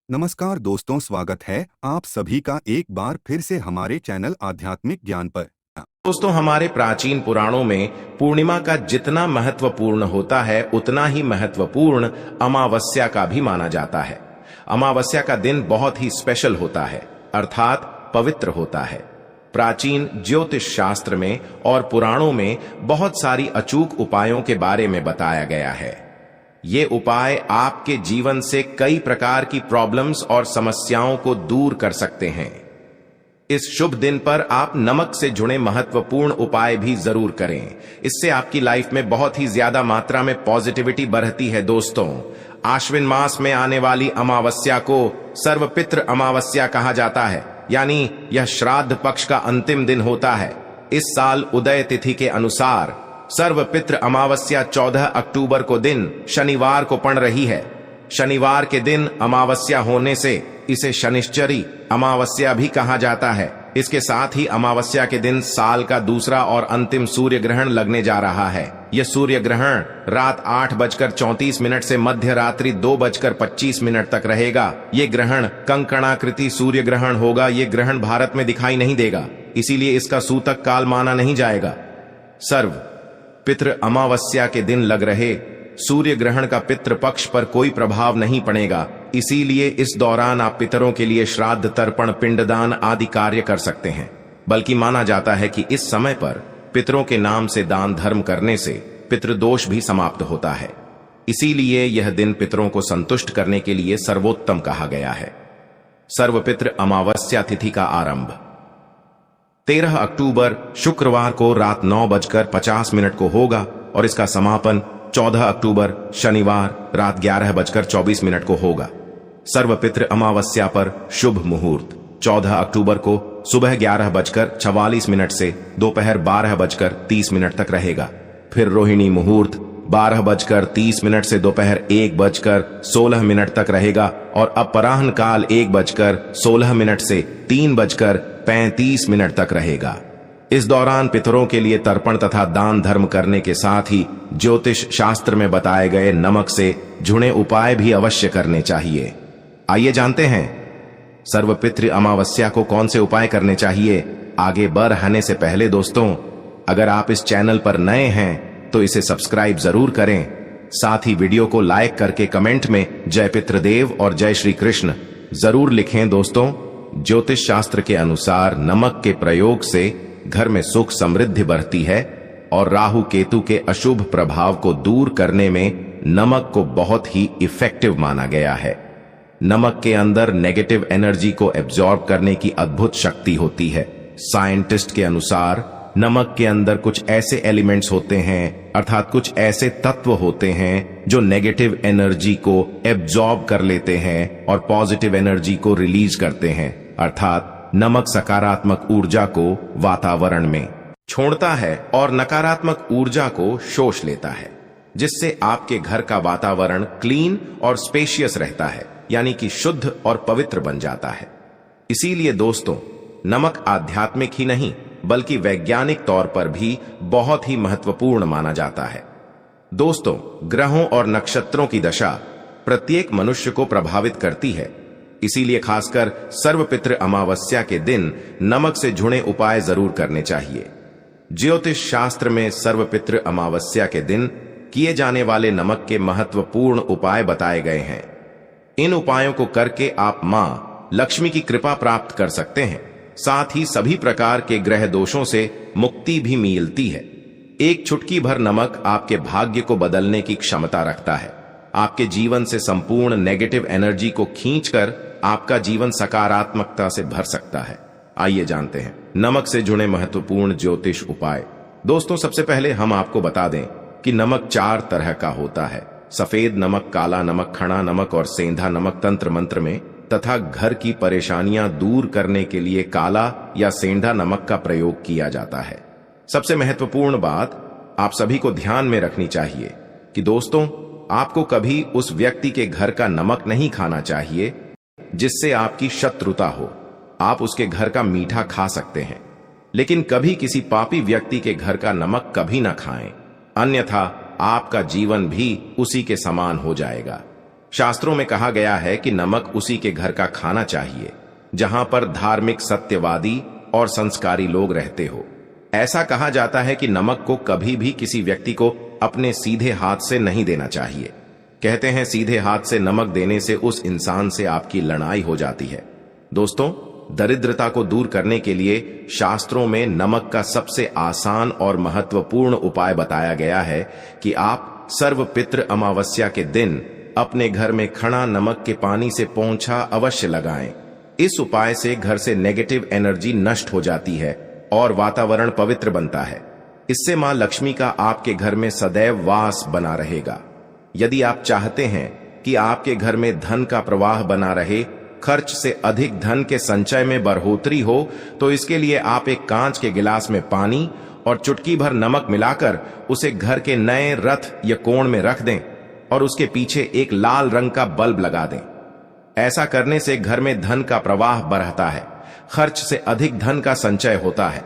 नमस्कार दोस्तों, स्वागत है आप सभी का एक बार फिर से हमारे चैनल आध्यात्मिक ज्ञान पर। दोस्तों, हमारे प्राचीन पुराणों में पूर्णिमा का जितना महत्वपूर्ण होता है उतना ही महत्वपूर्ण अमावस्या का भी माना जाता है। अमावस्या का दिन बहुत ही स्पेशल होता है, अर्थात पवित्र होता है। प्राचीन ज्योतिष शास्त्र में और पुराणों में बहुत सारी अचूक उपायों के बारे में बताया गया है। ये उपाय आपके जीवन से कई प्रकार की प्रॉब्लम्स और समस्याओं को दूर कर सकते हैं। इस शुभ दिन पर आप नमक से जुड़े महत्वपूर्ण उपाय भी जरूर करें। इससे आपकी लाइफ में बहुत ही ज्यादा मात्रा में पॉजिटिविटी बढ़ती है। दोस्तों, आश्विन मास में आने वाली अमावस्या को सर्वपित्र अमावस्या कहा जाता है, यानी यह श्राद्ध पक्ष का अंतिम दिन होता है। इस साल उदय तिथि के अनुसार सर्वपित्र अमावस्या 14 अक्टूबर को दिन शनिवार को पड़ रही है। शनिवार के दिन अमावस्या होने से इसे शनिश्चरी अमावस्या भी कहा जाता है। इसके साथ ही अमावस्या के दिन साल का दूसरा और अंतिम सूर्य ग्रहण लगने जा रहा है। यह सूर्य ग्रहण रात 8:34 से मध्य रात्रि 2:25 तक रहेगा। ये ग्रहण कंकणाकृति सूर्य ग्रहण होगा। ये ग्रहण भारत में दिखाई नहीं देगा, इसीलिए इसका सूतक काल माना नहीं जाएगा। सर्व पितृ अमावस्या के दिन लग रहे सूर्य ग्रहण का पितृ पक्ष पर कोई प्रभाव नहीं पड़ेगा, इसीलिए इस दौरान आप पितरों के लिए श्राद्ध, तर्पण, पिंडदान आदि कार्य कर सकते हैं। बल्कि माना जाता है कि इस समय पर पितरों के नाम से दान धर्म करने से पितृदोष भी समाप्त होता है। इसीलिए यह दिन पितरों को संतुष्ट करने के लिए सर्वोत्तम कहा गया है। सर्वपितृ अमावस्या तिथि का आरंभ 13 अक्टूबर शुक्रवार को रात 9:50 को होगा और इसका समापन 14 अक्टूबर शनिवार रात 11:24 को होगा। सर्वपितृ अमावस्या पर शुभ मुहूर्त 14 अक्टूबर को सुबह 11:44 से दोपहर 12:30 तक रहेगा। फिर रोहिणी मुहूर्त 12:30 से दोपहर 1:16 तक रहेगा और अपराह्न काल 1:16 से 3:35 तक रहेगा। इस दौरान पितरों के लिए तर्पण तथा दान धर्म करने के साथ ही ज्योतिष शास्त्र में बताए गए नमक से जुड़े उपाय भी अवश्य करने चाहिए। आइए जानते हैं सर्वपितृ अमावस्या को कौन से उपाय करने चाहिए। आगे बढ़ने से पहले दोस्तों, अगर आप इस चैनल पर नए हैं तो इसे सब्सक्राइब जरूर करें। साथ ही वीडियो को लाइक करके कमेंट में जय पितृदेव और जय श्री कृष्ण जरूर लिखें। दोस्तों, ज्योतिष शास्त्र के अनुसार नमक के प्रयोग से घर में सुख समृद्धि बढ़ती है और राहु केतु के अशुभ प्रभाव को दूर करने में नमक को बहुत ही इफेक्टिव माना गया है। नमक के अंदर नेगेटिव एनर्जी को एब्जॉर्ब करने की अद्भुत शक्ति होती है। साइंटिस्ट के अनुसार नमक के अंदर कुछ ऐसे एलिमेंट्स होते हैं, अर्थात कुछ ऐसे तत्व होते हैं जो नेगेटिव एनर्जी को एब्जॉर्ब कर लेते हैं और पॉजिटिव एनर्जी को रिलीज करते हैं। अर्थात नमक सकारात्मक ऊर्जा को वातावरण में छोड़ता है और नकारात्मक ऊर्जा को शोष लेता है, जिससे आपके घर का वातावरण क्लीन और स्पेशियस रहता है, यानी कि शुद्ध और पवित्र बन जाता है। इसीलिए दोस्तों, नमक आध्यात्मिक ही नहीं बल्कि वैज्ञानिक तौर पर भी बहुत ही महत्वपूर्ण माना जाता है। दोस्तों, ग्रहों और नक्षत्रों की दशा प्रत्येक मनुष्य को प्रभावित करती है, इसीलिए खासकर सर्वपितृ अमावस्या के दिन नमक से जुड़े उपाय जरूर करने चाहिए। ज्योतिष शास्त्र में सर्वपितृ अमावस्या के दिन किए जाने वाले नमक के महत्वपूर्ण उपाय बताए गए हैं। इन उपायों को करके आप मां लक्ष्मी की कृपा प्राप्त कर सकते हैं। साथ ही सभी प्रकार के ग्रह दोषों से मुक्ति भी मिलती है। एक चुटकी भर नमक आपके भाग्य को बदलने की क्षमता रखता है। आपके जीवन से संपूर्ण नेगेटिव एनर्जी को खींचकर आपका जीवन सकारात्मकता से भर सकता है। आइए जानते हैं नमक से जुड़े महत्वपूर्ण ज्योतिष उपाय। दोस्तों, सबसे पहले हम आपको बता दें कि नमक 4 तरह का होता है। सफेद नमक, काला नमक, खड़ा नमक और सेंधा नमक तंत्र मंत्र में तथा घर की परेशानियां दूर करने के लिए काला या सेंधा नमक का प्रयोग किया जाता है। सबसे महत्वपूर्ण बात आप सभी को ध्यान में रखनी चाहिए कि दोस्तों, आपको कभी उस व्यक्ति के घर का नमक नहीं खाना चाहिए जिससे आपकी शत्रुता हो। आप उसके घर का मीठा खा सकते हैं, लेकिन कभी किसी पापी व्यक्ति के घर का नमक कभी ना खाएं, अन्यथा आपका जीवन भी उसी के समान हो जाएगा। शास्त्रों में कहा गया है कि नमक उसी के घर का खाना चाहिए जहां पर धार्मिक, सत्यवादी और संस्कारी लोग रहते हो। ऐसा कहा जाता है कि नमक को कभी भी किसी व्यक्ति को अपने सीधे हाथ से नहीं देना चाहिए। कहते हैं सीधे हाथ से नमक देने से उस इंसान से आपकी लड़ाई हो जाती है। दोस्तों, दरिद्रता को दूर करने के लिए शास्त्रों में नमक का सबसे आसान और महत्वपूर्ण उपाय बताया गया है कि आप सर्वपितृ अमावस्या के दिन अपने घर में खड़ा नमक के पानी से पोंछा अवश्य लगाएं। इस उपाय से घर से नेगेटिव एनर्जी नष्ट हो जाती है और वातावरण पवित्र बनता है। इससे मां लक्ष्मी का आपके घर में सदैव वास बना रहेगा। यदि आप चाहते हैं कि आपके घर में धन का प्रवाह बना रहे, खर्च से अधिक धन के संचय में बढ़ोतरी हो, तो इसके लिए आप एक कांच के गिलास में पानी और चुटकी भर नमक मिलाकर उसे घर के नए रथ या कोण में रख दें और उसके पीछे एक लाल रंग का बल्ब लगा दें। ऐसा करने से घर में धन का प्रवाह बढ़ता है, खर्च से अधिक धन का संचय होता है।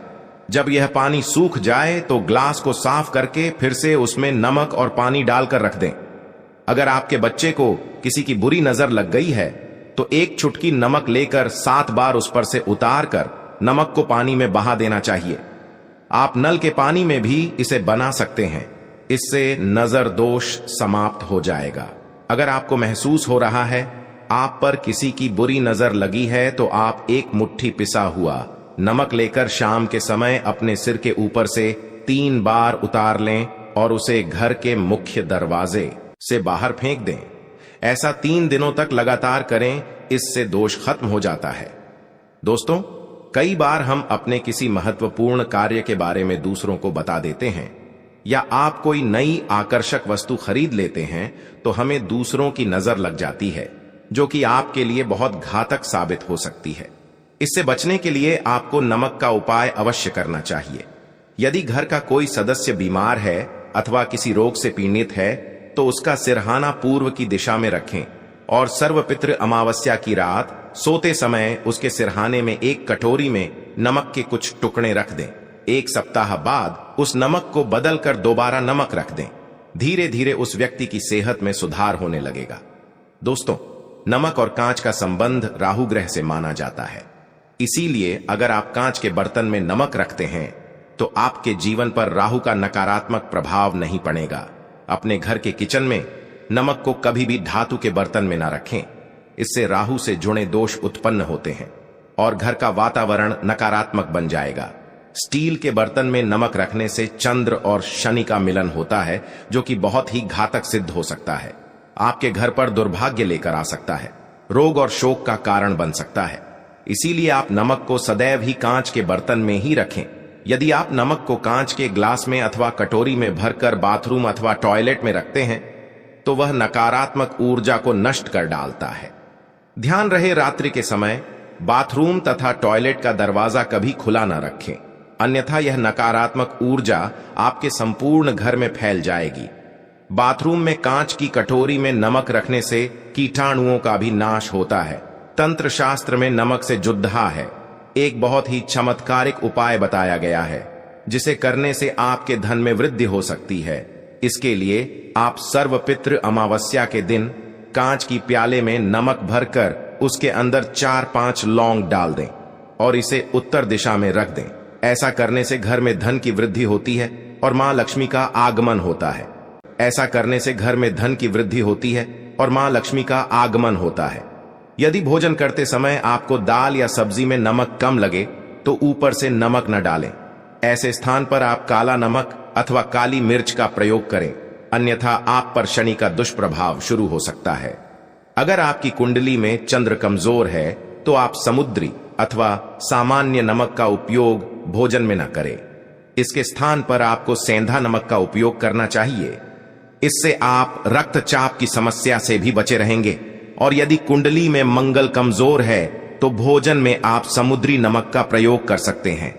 जब यह पानी सूख जाए तो ग्लास को साफ करके फिर से उसमें नमक और पानी डालकर रख दें। अगर आपके बच्चे को किसी की बुरी नजर लग गई है तो एक चुटकी नमक लेकर 7 बार उस पर से उतार कर नमक को पानी में बहा देना चाहिए। आप नल के पानी में भी इसे बना सकते हैं। इससे नजर दोष समाप्त हो जाएगा। अगर आपको महसूस हो रहा है आप पर किसी की बुरी नजर लगी है तो आप एक मुट्ठी पिसा हुआ नमक लेकर शाम के समय अपने सिर के ऊपर से 3 बार उतार लें और उसे घर के मुख्य दरवाजे से बाहर फेंक दें। ऐसा 3 दिनों तक लगातार करें, इससे दोष खत्म हो जाता है। दोस्तों, कई बार हम अपने किसी महत्वपूर्ण कार्य के बारे में दूसरों को बता देते हैं या आप कोई नई आकर्षक वस्तु खरीद लेते हैं तो हमें दूसरों की नजर लग जाती है, जो कि आपके लिए बहुत घातक साबित हो सकती है। इससे बचने के लिए आपको नमक का उपाय अवश्य करना चाहिए। यदि घर का कोई सदस्य बीमार है अथवा किसी रोग से पीड़ित है तो उसका सिरहाना पूर्व की दिशा में रखें और सर्वपितृ अमावस्या की रात सोते समय उसके सिरहाने में एक कटोरी में नमक के कुछ टुकड़े रख दें। 1 सप्ताह बाद उस नमक को बदलकर दोबारा नमक रख दें। धीरे धीरे उस व्यक्ति की सेहत में सुधार होने लगेगा। दोस्तों, नमक और कांच का संबंध राहु ग्रह से माना जाता है। इसीलिए अगर आप कांच के बर्तन में नमक रखते हैं तो आपके जीवन पर राहु का नकारात्मक प्रभाव नहीं पड़ेगा। अपने घर के किचन में नमक को कभी भी धातु के बर्तन में न रखें। इससे राहु से जुड़े दोष उत्पन्न होते हैं और घर का वातावरण नकारात्मक बन जाएगा। स्टील के बर्तन में नमक रखने से चंद्र और शनि का मिलन होता है, जो कि बहुत ही घातक सिद्ध हो सकता है। आपके घर पर दुर्भाग्य लेकर आ सकता है, रोग और शोक का कारण बन सकता है। इसीलिए आप नमक को सदैव ही कांच के बर्तन में ही रखें। यदि आप नमक को कांच के ग्लास में अथवा कटोरी में भरकर बाथरूम अथवा टॉयलेट में रखते हैं तो वह नकारात्मक ऊर्जा को नष्ट कर डालता है। ध्यान रहे, रात्रि के समय बाथरूम तथा टॉयलेट का दरवाजा कभी खुला न रखें, अन्यथा यह नकारात्मक ऊर्जा आपके संपूर्ण घर में फैल जाएगी। बाथरूम में कांच की कटोरी में नमक रखने से कीटाणुओं का भी नाश होता है। तंत्र शास्त्र में नमक से जुद्धा है एक बहुत ही चमत्कारिक उपाय बताया गया है, जिसे करने से आपके धन में वृद्धि हो सकती है। इसके लिए आप सर्वपितृ अमावस्या के दिन कांच की प्याले में नमक भरकर उसके अंदर 4-5 लौंग डाल दें और इसे उत्तर दिशा में रख दें। ऐसा करने से घर में धन की वृद्धि होती है और मां लक्ष्मी का आगमन होता है। ऐसा करने से घर में धन की वृद्धि होती है और मां लक्ष्मी का आगमन होता है। यदि भोजन करते समय आपको दाल या सब्जी में नमक कम लगे तो ऊपर से नमक न डालें। ऐसे स्थान पर आप काला नमक अथवा काली मिर्च का प्रयोग करें, अन्यथा आप पर शनि का दुष्प्रभाव शुरू हो सकता है। अगर आपकी कुंडली में चंद्र कमजोर है तो आप समुद्री अथवा सामान्य नमक का उपयोग भोजन में न करें। इसके स्थान पर आपको सेंधा नमक का उपयोग करना चाहिए। इससे आप रक्तचाप की समस्या से भी बचे रहेंगे। और यदि कुंडली में मंगल कमजोर है तो भोजन में आप समुद्री नमक का प्रयोग कर सकते हैं।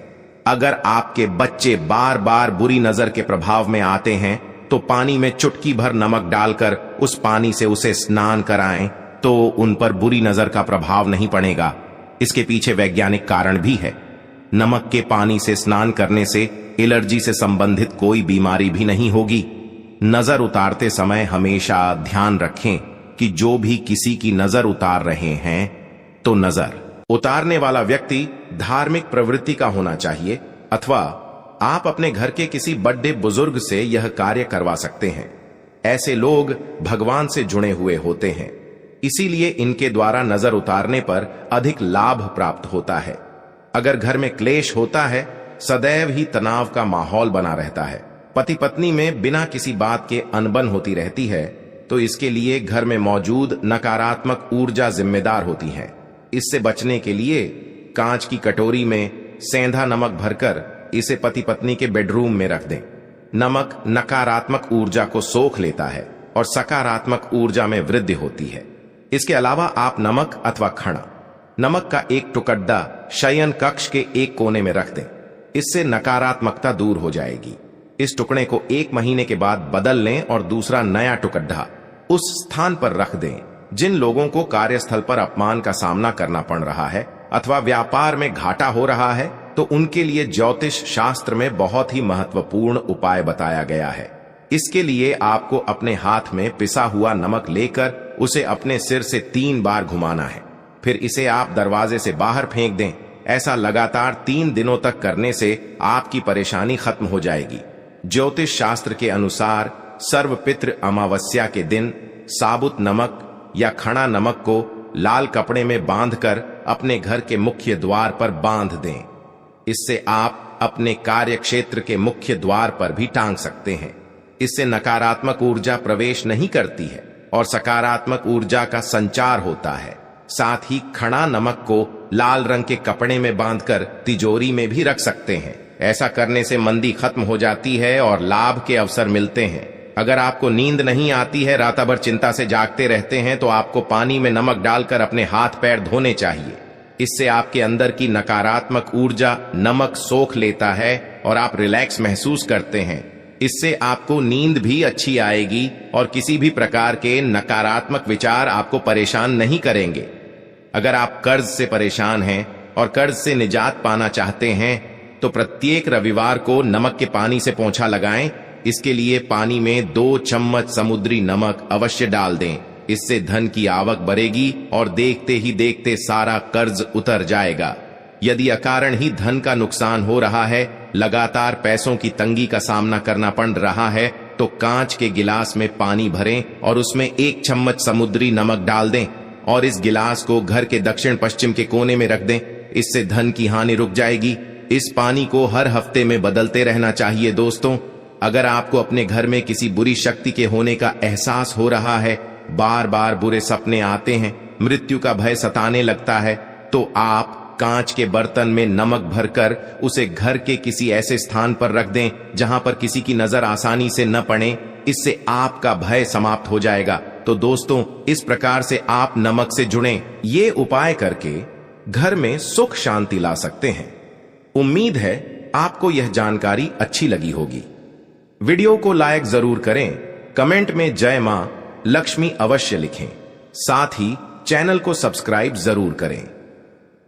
अगर आपके बच्चे बार बार बुरी नजर के प्रभाव में आते हैं तो पानी में चुटकी भर नमक डालकर उस पानी से उसे स्नान कराएं तो उन पर बुरी नजर का प्रभाव नहीं पड़ेगा। इसके पीछे वैज्ञानिक कारण भी है। नमक के पानी से स्नान करने से एलर्जी से संबंधित कोई बीमारी भी नहीं होगी। नजर उतारते समय हमेशा ध्यान रखें कि जो भी किसी की नजर उतार रहे हैं, तो नजर उतारने वाला व्यक्ति धार्मिक प्रवृत्ति का होना चाहिए, अथवा आप अपने घर के किसी बड़े बुजुर्ग से यह कार्य करवा सकते हैं। ऐसे लोग भगवान से जुड़े हुए होते हैं, इसीलिए इनके द्वारा नजर उतारने पर अधिक लाभ प्राप्त होता है। अगर घर में क्लेश होता है, सदैव ही तनाव का माहौल बना रहता है, पति पत्नी में बिना किसी बात के अनबन होती रहती है, तो इसके लिए घर में मौजूद नकारात्मक ऊर्जा जिम्मेदार होती है। इससे बचने के लिए कांच की कटोरी में सेंधा नमक भरकर इसे पति पत्नी के बेडरूम में रख दें। नमक नकारात्मक ऊर्जा को सोख लेता है और सकारात्मक ऊर्जा में वृद्धि होती है। इसके अलावा आप नमक अथवा खड़ा नमक का एक टुकड़ा शयन कक्ष के एक कोने में रख दें। इससे नकारात्मकता दूर हो जाएगी। इस टुकड़े को 1 महीने के बाद बदल लें और दूसरा नया टुकड़ा उस स्थान पर रख दें। जिन लोगों को कार्यस्थल पर अपमान का सामना करना पड़ रहा है अथवा व्यापार में घाटा हो रहा है, तो उनके लिए ज्योतिष शास्त्र में बहुत ही महत्वपूर्ण उपाय बताया गया है। इसके लिए आपको अपने हाथ में पिसा हुआ नमक लेकर उसे अपने सिर से 3 बार घुमाना है। फिर इसे आप दरवाजे से बाहर फेंक दें। ऐसा लगातार 3 दिनों तक करने से आपकी परेशानी खत्म हो जाएगी। ज्योतिष शास्त्र के अनुसार सर्वपितृ अमावस्या के दिन साबुत नमक या खड़ा नमक को लाल कपड़े में बांधकर अपने घर के मुख्य द्वार पर बांध दें। इससे आप अपने कार्य क्षेत्र के मुख्य द्वार पर भी टांग सकते हैं। इससे नकारात्मक ऊर्जा प्रवेश नहीं करती है और सकारात्मक ऊर्जा का संचार होता है। साथ ही खड़ा नमक को लाल रंग के कपड़े में बांधकर तिजोरी में भी रख सकते हैं। ऐसा करने से मंदी खत्म हो जाती है और लाभ के अवसर मिलते हैं। अगर आपको नींद नहीं आती है, रात भर चिंता से जागते रहते हैं, तो आपको पानी में नमक डालकर अपने हाथ पैर धोने चाहिए। इससे आपके अंदर की नकारात्मक ऊर्जा नमक सोख लेता है और आप रिलैक्स महसूस करते हैं। इससे आपको नींद भी अच्छी आएगी और किसी भी प्रकार के नकारात्मक विचार आपको परेशान नहीं करेंगे। अगर आप कर्ज से परेशान हैं और कर्ज से निजात पाना चाहते हैं, तो प्रत्येक रविवार को नमक के पानी से पोंछा लगाएं। इसके लिए पानी में 2 चम्मच समुद्री नमक अवश्य डाल दें। इससे धन की आवक बढ़ेगी और देखते ही देखते सारा कर्ज उतर जाएगा। यदि अकारण ही धन का नुकसान हो रहा है, लगातार पैसों की तंगी का सामना करना पड़ रहा है, तो कांच के गिलास में पानी भरें और उसमें 1 चम्मच समुद्री नमक डाल दें और इस गिलास को घर के दक्षिण पश्चिम के कोने में रख दें। इससे धन की हानि रुक जाएगी। इस पानी को हर हफ्ते में बदलते रहना चाहिए। दोस्तों, अगर आपको अपने घर में किसी बुरी शक्ति के होने का एहसास हो रहा है, बार बार बुरे सपने आते हैं, मृत्यु का भय सताने लगता है, तो आप कांच के बर्तन में नमक भरकर उसे घर के किसी ऐसे स्थान पर रख दें जहां पर किसी की नजर आसानी से न पड़े। इससे आपका भय समाप्त हो जाएगा। तो दोस्तों, इस प्रकार से आप नमक से जुड़ें। ये उपाय करके घर में सुख शांति ला सकते हैं। उम्मीद है आपको यह जानकारी अच्छी लगी होगी। वीडियो को लाइक जरूर करें, कमेंट में जय मां लक्ष्मी अवश्य लिखें। साथ ही चैनल को सब्सक्राइब जरूर करें।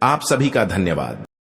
आप सभी का धन्यवाद।